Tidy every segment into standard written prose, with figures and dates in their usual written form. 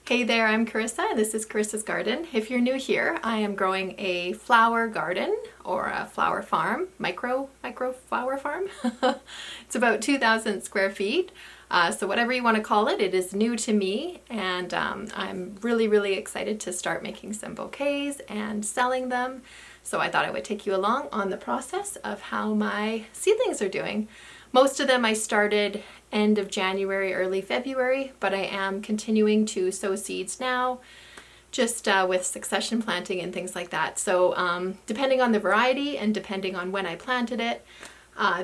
Hey there, I'm Carissa and this is Carissa's Garden. If you're new here, I am growing a flower garden or a flower farm, micro flower farm. It's about 2,000 square feet. So whatever you want to call it, it is new to me, and I'm really excited to start making some bouquets and selling them. So I thought I would take you along on the process of how my seedlings are doing. Most of them I started end of January, early February, but I am continuing to sow seeds now, just with succession planting and things like that. So depending on the variety and depending on when I planted it,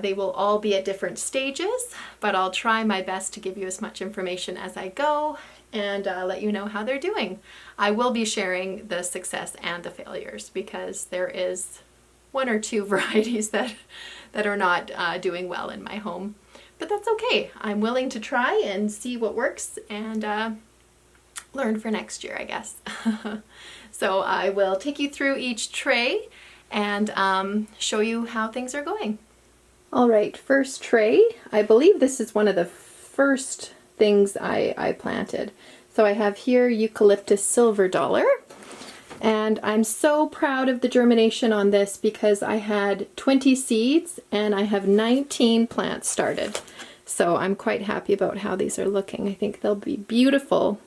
they will all be at different stages, but I'll try my best to give you as much information as I go and let you know how they're doing. I will be sharing the success and the failures because there is one or two varieties that are not doing well in my home. But that's okay. I'm willing to try and see what works and learn for next year, I guess. So I will take you through each tray and show you how things are going. All right, first tray. I believe this is one of the first things I planted. So I have here eucalyptus silver dollar. And I'm so proud of the germination on this because I had 20 seeds and I have 19 plants started. So I'm quite happy about how these are looking. I think they'll be beautiful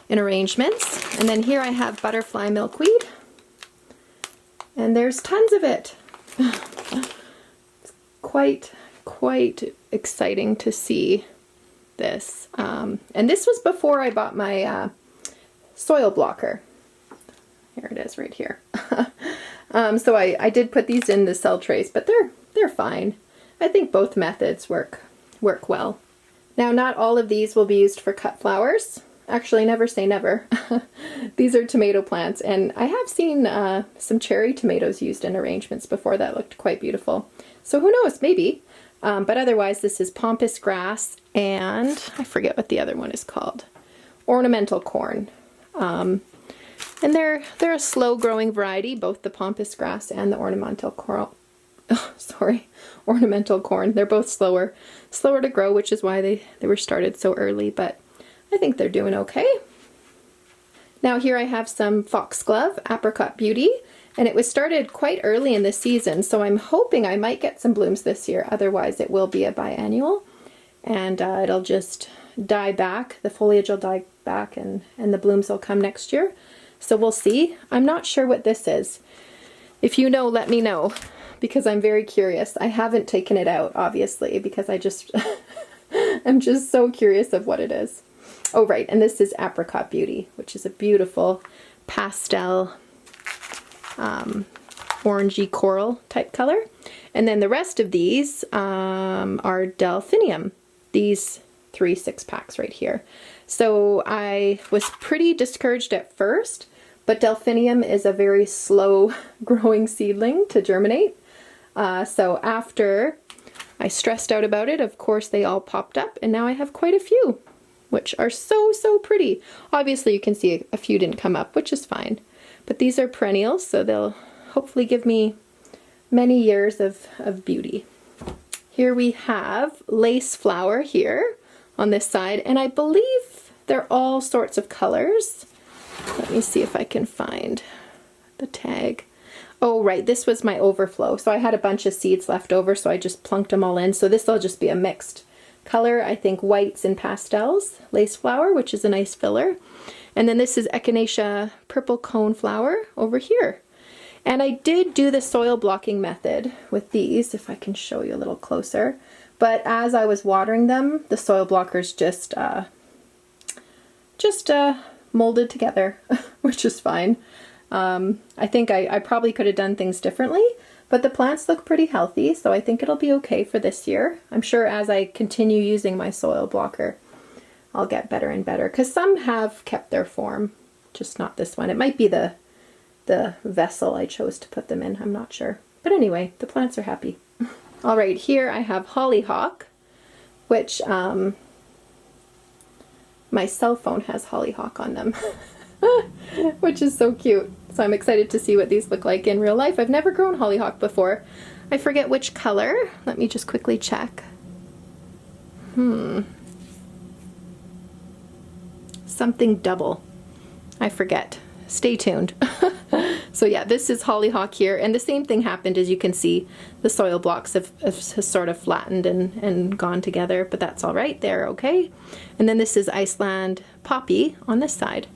in arrangements. And then here I have butterfly milkweed. And there's tons of it. It's quite exciting to see this. And this was before I bought my soil blocker. Here it is right here. So I did put these in the cell trays, but they're fine. I think both methods work well. Now, not all of these will be used for cut flowers. Actually, never say never. These are tomato plants, and I have seen some cherry tomatoes used in arrangements before that looked quite beautiful. So who knows, maybe. But otherwise, this is pampas grass, and I forget what the other one is called. Ornamental corn. And they're a slow growing variety, both the pampas grass and the ornamental corn. Oh, sorry, ornamental corn. They're both slower to grow, which is why they were started so early, but I think they're doing okay. Now here I have some foxglove, apricot beauty, and it was started quite early in the season, so I'm hoping I might get some blooms this year. Otherwise it will be a biennial, and it'll just die back. The foliage will die back and the blooms will come next year. So we'll see. I'm not sure what this is. If you know, let me know, because I'm very curious. I haven't taken it out, obviously, because I'm just so curious of what it is. Oh, right, and this is apricot beauty, which is a beautiful pastel orangey coral type color. And then the rest of these are delphinium, these 3 6-packs right here. So I was pretty discouraged at first, but delphinium is a very slow growing seedling to germinate. So after I stressed out about it, of course they all popped up, and now I have quite a few, which are so pretty. Obviously you can see a few didn't come up, which is fine. But these are perennials, so they'll hopefully give me many years of beauty. Here we have lace flower here on this side, and I believe they're all sorts of colors. Let me see if I can find the tag. Oh, right, this was my overflow. So I had a bunch of seeds left over, so I just plunked them all in. So this will just be a mixed color, I think whites and pastels, lace flower, which is a nice filler. And then this is echinacea purple cone flower over here. And I did do the soil blocking method with these, if I can show you a little closer. But as I was watering them, the soil blockers just molded together, which is fine. I think I probably could have done things differently, but the plants look pretty healthy, so I think it'll be okay for this year. I'm sure as I continue using my soil blocker, I'll get better and better, because some have kept their form, just not this one. It might be the vessel I chose to put them in, I'm not sure. But anyway, the plants are happy. All right, here I have hollyhock, which my cell phone has hollyhock on them, which is so cute. So I'm excited to see what these look like in real life. I've never grown hollyhock before. I forget which color. Let me just quickly check. Something double. I forget. Stay tuned. So yeah, this is hollyhock here, and the same thing happened. As you can see, the soil blocks have sort of flattened and gone together, but that's all right, they're okay. And then this is Iceland poppy on this side.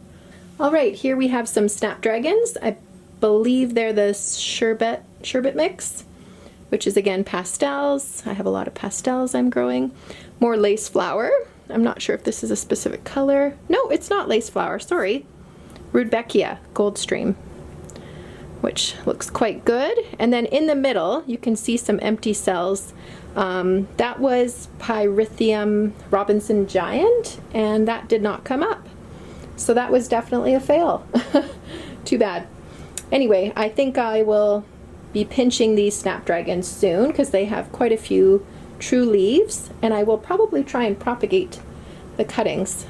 All right, here we have some snapdragons. I believe they're the sherbet mix, which is again pastels. I have a lot of pastels I'm growing. More lace flower. I'm not sure if this is a specific color. No, it's not lace flower, sorry. Rudbeckia Goldstream, which looks quite good. And then in the middle, you can see some empty cells. That was Pyrrhithium Robinson Giant, and that did not come up. So that was definitely a fail. Too bad. Anyway, I think I will be pinching these snapdragons soon because they have quite a few true leaves, and I will probably try and propagate the cuttings.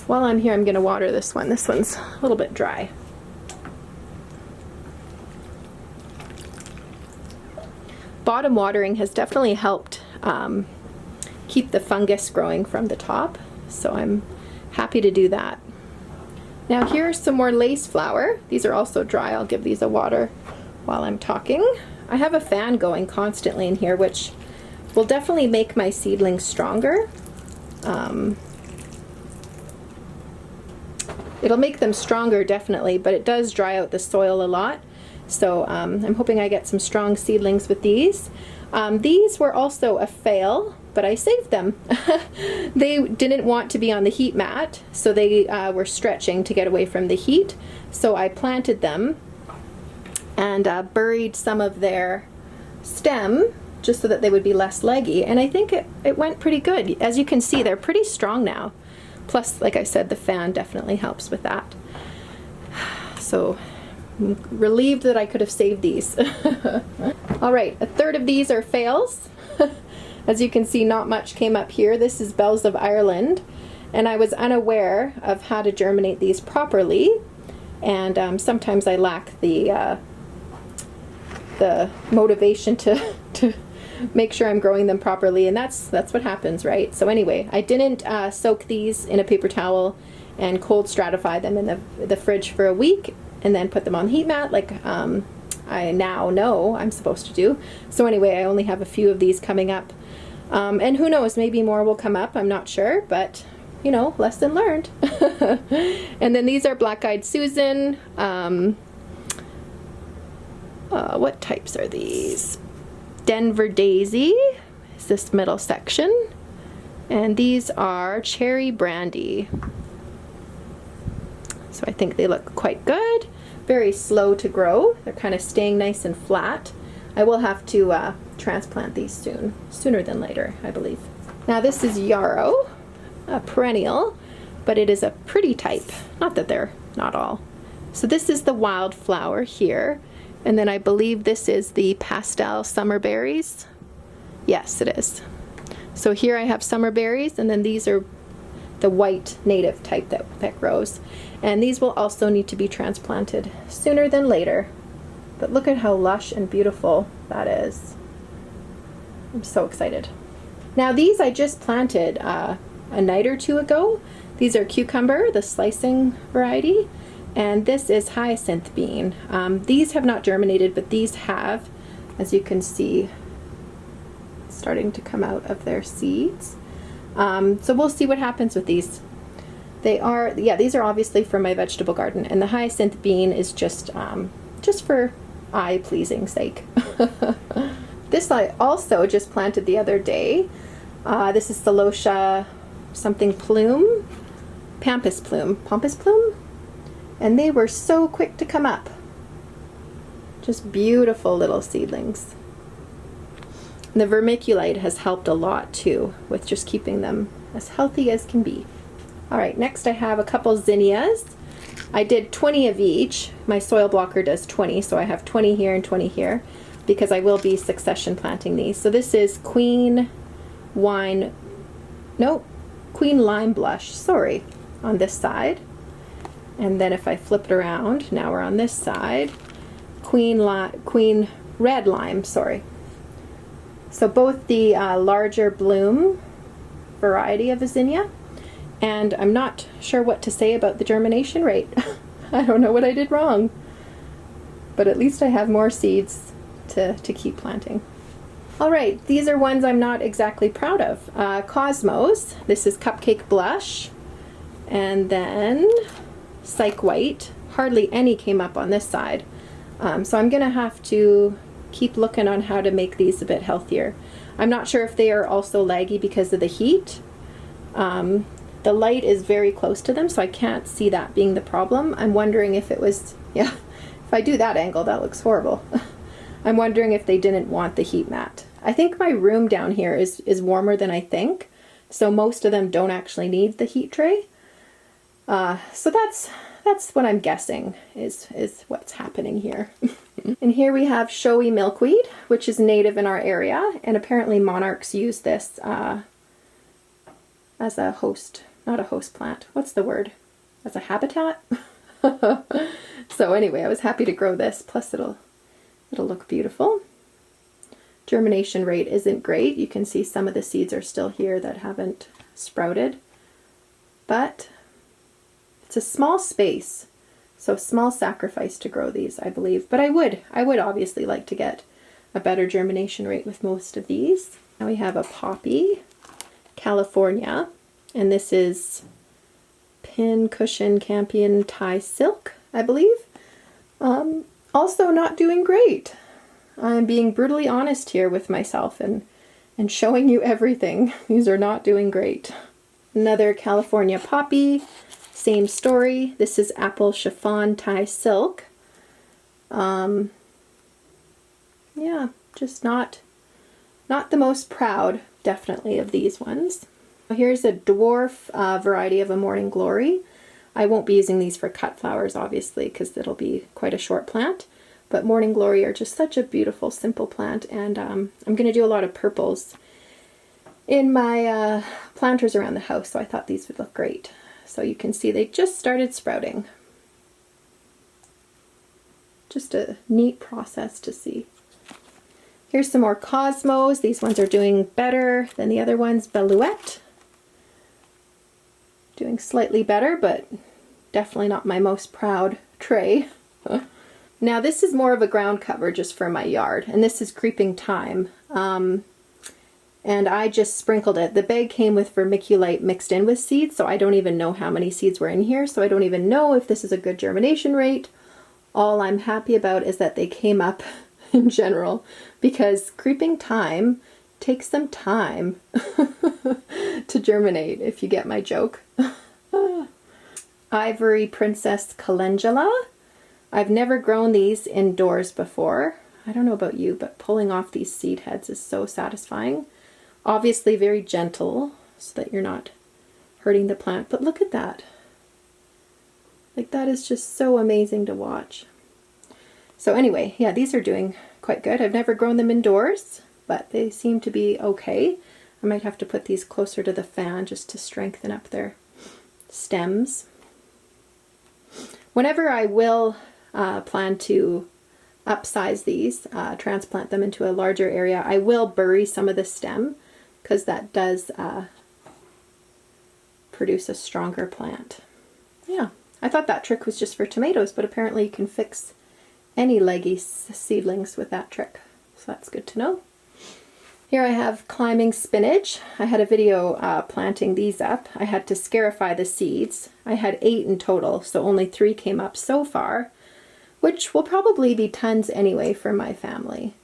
While I'm here, I'm going to water this one. This one's a little bit dry. Bottom watering has definitely helped keep the fungus growing from the top, so I'm happy to do that. Now here's some more lace flower. These are also dry. I'll give these a water while I'm talking. I have a fan going constantly in here, which will definitely make my seedlings stronger. It'll make them stronger definitely, but it does dry out the soil a lot. So I'm hoping I get some strong seedlings with these. These were also a fail, but I saved them. They didn't want to be on the heat mat, so they were stretching to get away from the heat. So I planted them and buried some of their stem just so that they would be less leggy, and I think it went pretty good. As you can see, they're pretty strong now. Plus, like I said, the fan definitely helps with that. So I'm relieved that I could have saved these. All right, a third of these are fails. As you can see, not much came up here. This is Bells of Ireland, and I was unaware of how to germinate these properly, and sometimes I lack the motivation to make sure I'm growing them properly, and that's what happens, right? So anyway, I didn't soak these in a paper towel and cold stratify them in the fridge for a week and then put them on the heat mat like I now know I'm supposed to do. So anyway, I only have a few of these coming up, and who knows, maybe more will come up, I'm not sure, but you know, lesson learned. And then these are Black-Eyed Susan. What types are these? Denver Daisy is this middle section, and these are Cherry Brandy. So I think they look quite good. Very slow to grow. They're kind of staying nice and flat. I will have to transplant these soon, sooner than later, I believe. Now this is yarrow, a perennial, but it is a pretty type. Not that they're not all. So this is the wildflower here. And then I believe this is the pastel summer berries. Yes, it is. So here I have summer berries, and then these are the white native type that grows. And these will also need to be transplanted sooner than later. But look at how lush and beautiful that is. I'm so excited. Now these I just planted a night or two ago. These are cucumber, the slicing variety. And this is hyacinth bean. These have not germinated, but these have, as you can see, starting to come out of their seeds. So we'll see what happens with these. They are, yeah, these are obviously for my vegetable garden, and the hyacinth bean is just for eye-pleasing sake. This I also just planted the other day. This is Celosia something plume, pampas plume, and they were so quick to come up. Just beautiful little seedlings. And the vermiculite has helped a lot too with just keeping them as healthy as can be. All right, next I have a couple zinnias. I did 20 of each. My soil blocker does 20, so I have 20 here and 20 here because I will be succession planting these. So this is Queen Lime Blush, sorry, on this side. And then if I flip it around, now we're on this side, Queen Red Lime, sorry. So both the larger bloom variety of a zinnia And I'm not sure what to say about the germination rate. I don't know what I did wrong. But at least I have more seeds to keep planting. All right, these are ones I'm not exactly proud of. Cosmos, this is Cupcake Blush, and then Psych White. Hardly any came up on this side. So I'm gonna have to keep looking on how to make these a bit healthier. I'm not sure if they are also laggy because of the heat. The light is very close to them, so I can't see that being the problem. I'm wondering if it was, yeah, if I do that angle, that looks horrible. I'm wondering if they didn't want the heat mat. I think my room down here is warmer than I think, so most of them don't actually need the heat tray. So that's what I'm guessing is what's happening here. And here we have showy milkweed, which is native in our area, and apparently monarchs use this as a host, not a host plant. What's the word? As a habitat? So anyway, I was happy to grow this, plus it'll look beautiful. Germination rate isn't great. You can see some of the seeds are still here that haven't sprouted, but it's a small space, so small sacrifice to grow these, I believe. But I would obviously like to get a better germination rate with most of these. Now we have a poppy, California, and this is pincushion campion Thai silk, I believe. Also not doing great. I'm being brutally honest here with myself and showing you everything. These are not doing great. Another California poppy, same story. This is apple chiffon Thai silk. Yeah, just not the most proud, definitely, of these ones. Here's a dwarf variety of a morning glory. I won't be using these for cut flowers, obviously, because it'll be quite a short plant. But morning glory are just such a beautiful, simple plant, and I'm going to do a lot of purples in my planters around the house, so I thought these would look great. So you can see they just started sprouting. Just a neat process to see. Here's some more cosmos. These ones are doing better than the other ones. Belouette, doing slightly better, but definitely not my most proud tray. Now this is more of a ground cover just for my yard, and this is creeping thyme. And I just sprinkled it. The bag came with vermiculite mixed in with seeds, so I don't even know how many seeds were in here, so I don't even know if this is a good germination rate. All I'm happy about is that they came up in general, because creeping thyme takes some time to germinate, if you get my joke. Ivory Princess Calendula. I've never grown these indoors before. I don't know about you, but pulling off these seed heads is so satisfying. Obviously very gentle, so that you're not hurting the plant, but look at that. Like, that is just so amazing to watch. So anyway, yeah, these are doing quite good. I've never grown them indoors, but they seem to be okay. I might have to put these closer to the fan just to strengthen up their stems. Whenever I will plan to upsize these, transplant them into a larger area, I will bury some of the stem, because that does produce a stronger plant. Yeah, I thought that trick was just for tomatoes, but apparently you can fix any leggy seedlings with that trick, so that's good to know. Here I have climbing spinach. I had a video planting these up. I had to scarify the seeds. I had 8 in total, so only 3 came up so far, which will probably be tons anyway for my family.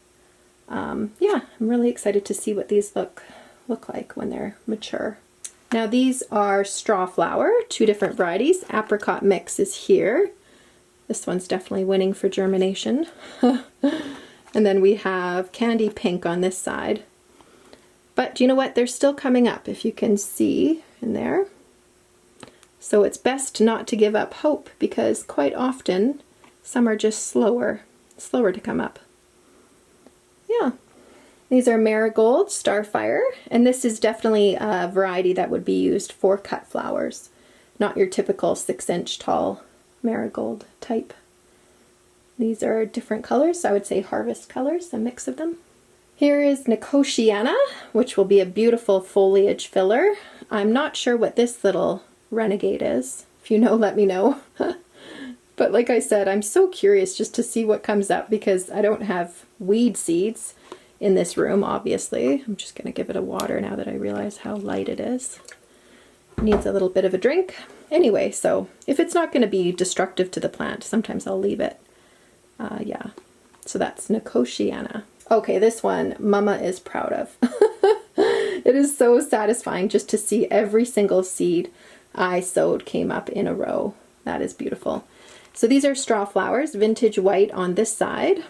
Yeah, I'm really excited to see what these look like when they're mature. Now these are strawflower, 2 different varieties. Apricot mix is here. This one's definitely winning for germination. And then we have candy pink on this side. But you know what? They're still coming up, if you can see in there. So it's best not to give up hope, because quite often some are just slower to come up. Yeah. These are marigold, starfire, and this is definitely a variety that would be used for cut flowers, not your typical 6-inch tall marigold type. These are different colors, so I would say harvest colors, a mix of them. Here is Nicotiana, which will be a beautiful foliage filler. I'm not sure what this little renegade is. If you know, let me know. But like I said, I'm so curious just to see what comes up because I don't have weed seeds in this room, obviously. I'm just going to give it a water now that I realize how light it is. It needs a little bit of a drink. Anyway, so if it's not going to be destructive to the plant, sometimes I'll leave it. Yeah, so that's Nicotiana. Okay, this one Mama is proud of. It is so satisfying just to see every single seed I sowed came up in a row. That is beautiful. So these are strawflowers, vintage white on this side.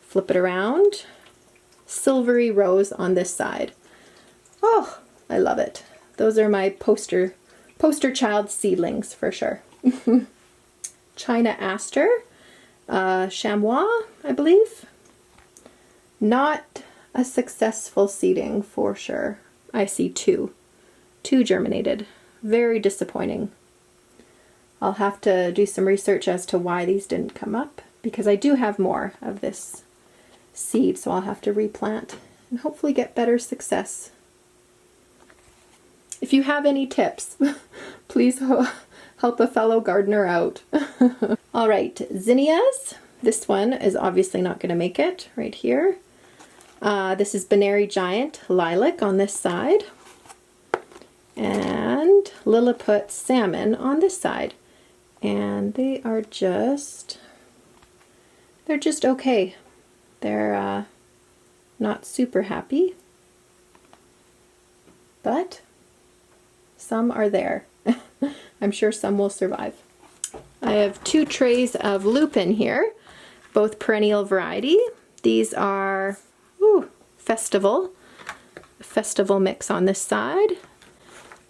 Flip it around. Silvery rose on this side. Oh, I love it. Those are my poster child seedlings for sure. China aster, chamois, I believe. Not a successful seeding for sure. I see two germinated. Very disappointing. I'll have to do some research as to why these didn't come up because I do have more of this seed, so I'll have to replant and hopefully get better success. If you have any tips, please help a fellow gardener out. All right, zinnias. This one is obviously not going to make it right here. This is Binary Giant Lilac on this side. And Lilliput Salmon on this side. And they are just, they're just okay. They're not super happy. But some are there. I'm sure some will survive. I have 2 trays of lupin here, both perennial variety. These are festival mix on this side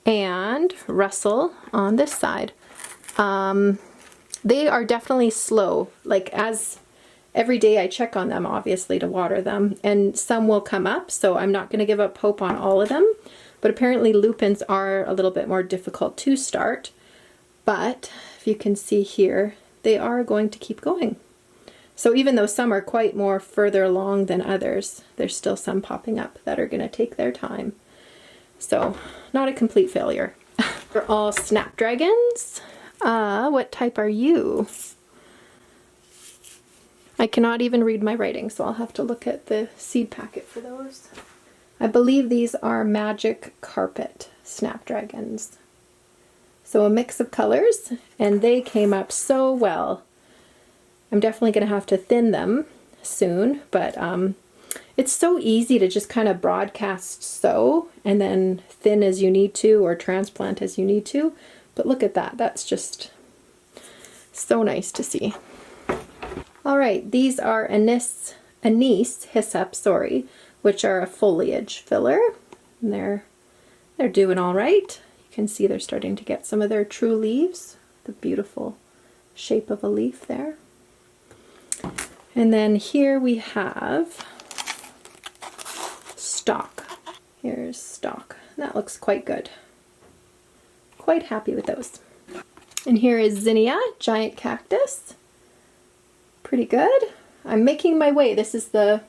and Russell on this side. They are definitely slow, like as every day I check on them obviously to water them, and some will come up, so I'm not going to give up hope on all of them. But apparently lupins are a little bit more difficult to start. But if you can see here, they are going to keep going. So even though some are quite more further along than others, there's still some popping up that are going to take their time. So not a complete failure. They're all snapdragons. What type are you? I cannot even read my writing, so I'll have to look at the seed packet for those. I believe these are Magic Carpet snapdragons. So a mix of colors, and they came up so well. I'm definitely going to have to thin them soon, but it's so easy to just kind of broadcast sow and then thin as you need to or transplant as you need to. But look at that, that's just so nice to see. All right, these are anise hyssop, which are a foliage filler. And they're doing all right. You can see they're starting to get some of their true leaves, the beautiful shape of a leaf there. And then here we have stock. Here's stock. That looks quite good. Quite happy with those. And here is zinnia, giant cactus. Pretty good. I'm making my way. This is the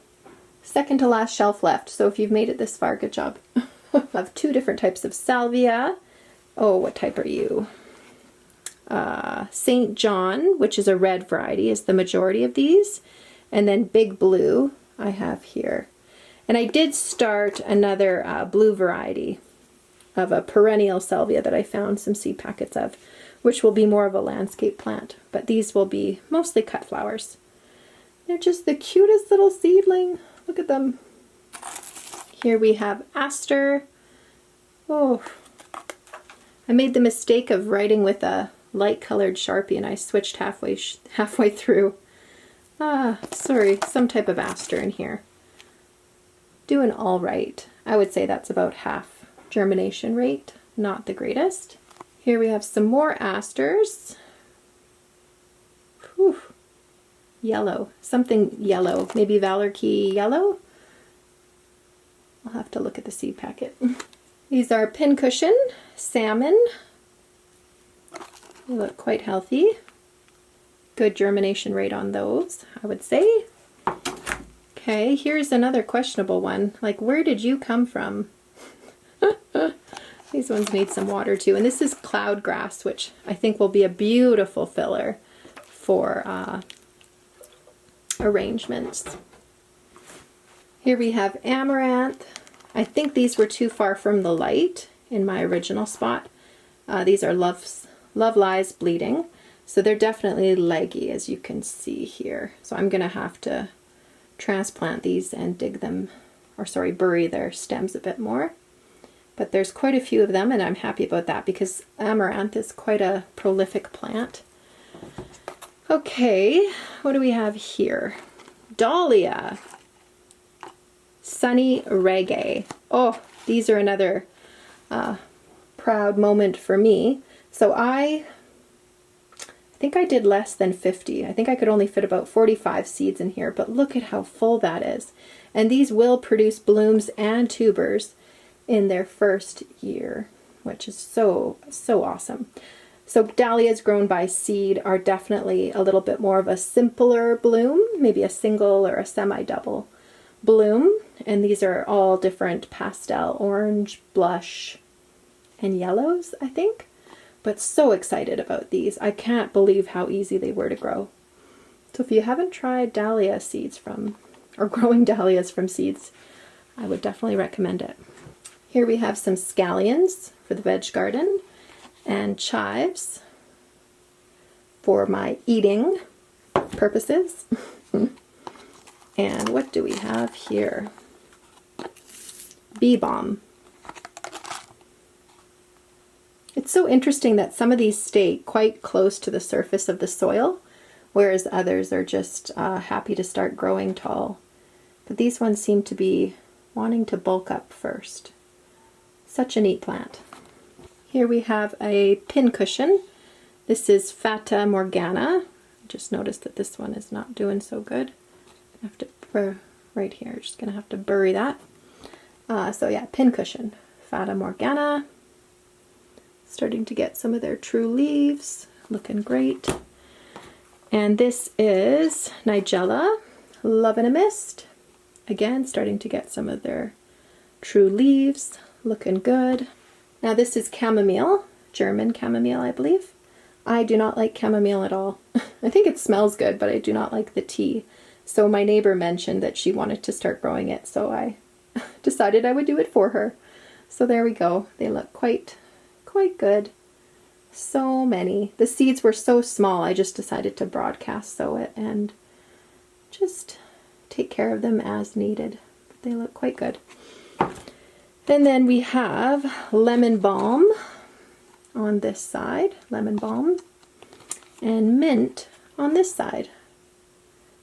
second to last shelf left, so if you've made it this far, good job. I have 2 different types of salvia. Oh, what type are you? St. John, which is a red variety, is the majority of these. And then Big Blue I have here. And I did start another blue variety of a perennial salvia that I found some seed packets of, which will be more of a landscape plant. But these will be mostly cut flowers. They're just the cutest little seedling. Look at them. Here we have aster. Oh, I made the mistake of writing with a light colored Sharpie and I switched halfway through. Sorry, some type of aster in here. Doing all right. I would say that's about half germination rate, not the greatest. Here we have some more asters. Whew. Yellow, something yellow, maybe Valorkey yellow. I'll have to look at the seed packet. These are pincushion salmon. They look quite healthy. Good germination rate on those, I would say. Okay, here's another questionable one. Like, where did you come from? These ones need some water too. And this is cloud grass, which I think will be a beautiful filler for arrangements. Here we have amaranth. I think these were too far from the light in my original spot. These are Love Lies Bleeding. So they're definitely leggy, as you can see here. So I'm going to have to transplant these and dig them, or sorry, bury their stems a bit more. But there's quite a few of them, and I'm happy about that because amaranth is quite a prolific plant. Okay, what do we have here? Dahlia. Sunny Reggae. Oh, these are another proud moment for me. So I think I did less than 50. I think I could only fit about 45 seeds in here, but look at how full that is. And these will produce blooms and tubers in their first year, which is so awesome. So dahlias grown by seed are definitely a little bit more of a simpler bloom, maybe a single or a semi-double bloom. And these are all different pastel, orange, blush, and yellows, I think. But so excited about these. I can't believe how easy they were to grow. So if you haven't tried dahlia seeds or growing dahlias from seeds, I would definitely recommend it. Here we have some scallions for the veg garden and chives for my eating purposes. And what do we have here? Bee balm. It's so interesting that some of these stay quite close to the surface of the soil, whereas others are just happy to start growing tall. But these ones seem to be wanting to bulk up first. Such a neat plant. Here we have a pincushion. This is Fata Morgana. Just noticed that this one is not doing so good. I have to, right here, just gonna have to bury that. So yeah, pincushion, Fata Morgana. Starting to get some of their true leaves, looking great. And this is Nigella, Love in a Mist. Again, starting to get some of their true leaves, looking good. Now this is chamomile, German chamomile, I believe. I do not like chamomile at all. I think it smells good, but I do not like the tea. So my neighbor mentioned that she wanted to start growing it, so I decided I would do it for her. So there we go. They look quite good. So many. The seeds were so small, I just decided to broadcast sow it and just take care of them as needed. But they look quite good. And then we have lemon balm on this side, lemon balm, and mint on this side,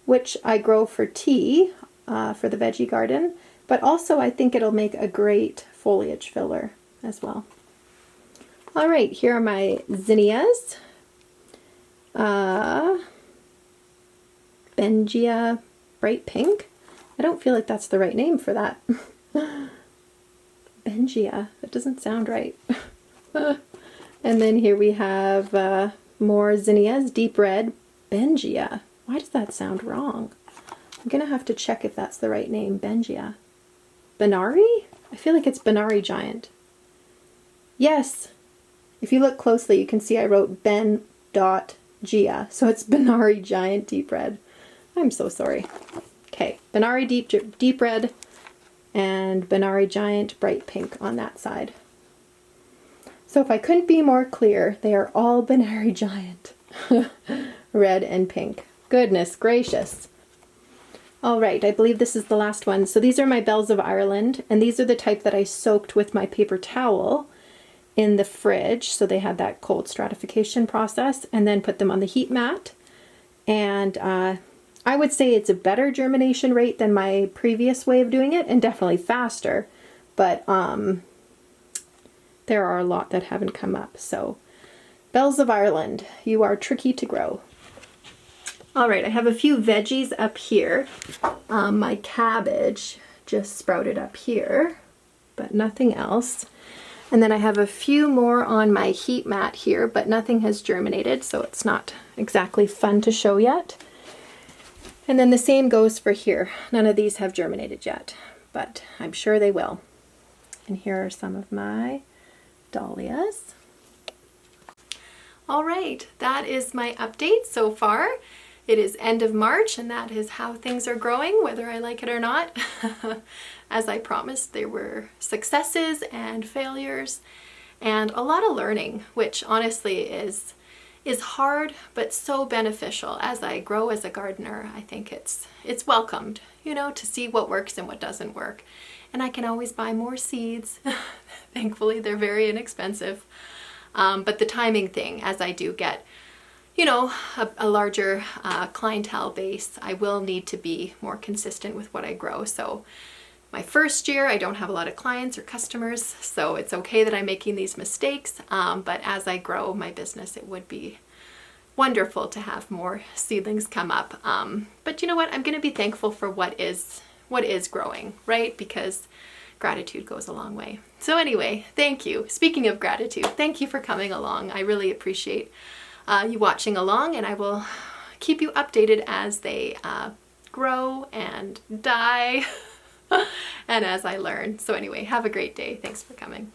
which I grow for tea for the veggie garden, but also I think it'll make a great foliage filler as well. All right, here are my zinnias. Bengia Bright Pink. I don't feel like that's the right name for that. Bengia, that doesn't sound right. And then here we have more zinnias, Deep Red Bengia. Why does that sound wrong? I'm gonna have to check if that's the right name. Bengia. Benari? I feel like it's Benari Giant. Yes. If you look closely, you can see I wrote Ben.Gia, so it's Benari Giant Deep Red. I'm so sorry. Okay, Benari Deep Red and Benari Giant Bright Pink on that side. So if I couldn't be more clear, they are all Benari Giant. Red and pink. Goodness gracious. All right, I believe this is the last one. So these are my Bells of Ireland, and these are the type that I soaked with my paper towel in the fridge, so they had that cold stratification process, and then put them on the heat mat. And I would say it's a better germination rate than my previous way of doing it, and definitely faster, but there are a lot that haven't come up. So Bells of Ireland, you are tricky to grow. All right, I have a few veggies up here. My cabbage just sprouted up here, but nothing else. And then I have a few more on my heat mat here, but nothing has germinated, so it's not exactly fun to show yet. And then the same goes for here. None of these have germinated yet, but I'm sure they will. And here are some of my dahlias. All right, that is my update so far. It is end of March and that is how things are growing, whether I like it or not. As I promised, there were successes and failures and a lot of learning, which honestly is hard but so beneficial. As I grow as a gardener, I think it's welcomed, you know, to see what works and what doesn't work. And I can always buy more seeds. Thankfully, they're very inexpensive. But the timing thing, as I do get, you know, a larger clientele base, I will need to be more consistent with what I grow. So my first year, I don't have a lot of clients or customers, so it's okay that I'm making these mistakes. But as I grow my business, it would be wonderful to have more seedlings come up. But you know what? I'm going to be thankful for what is growing, right? Because gratitude goes a long way. So anyway, thank you. Speaking of gratitude, thank you for coming along. I really appreciate you watching along, and I will keep you updated as they grow and die and as I learn. So anyway, have a great day. Thanks for coming.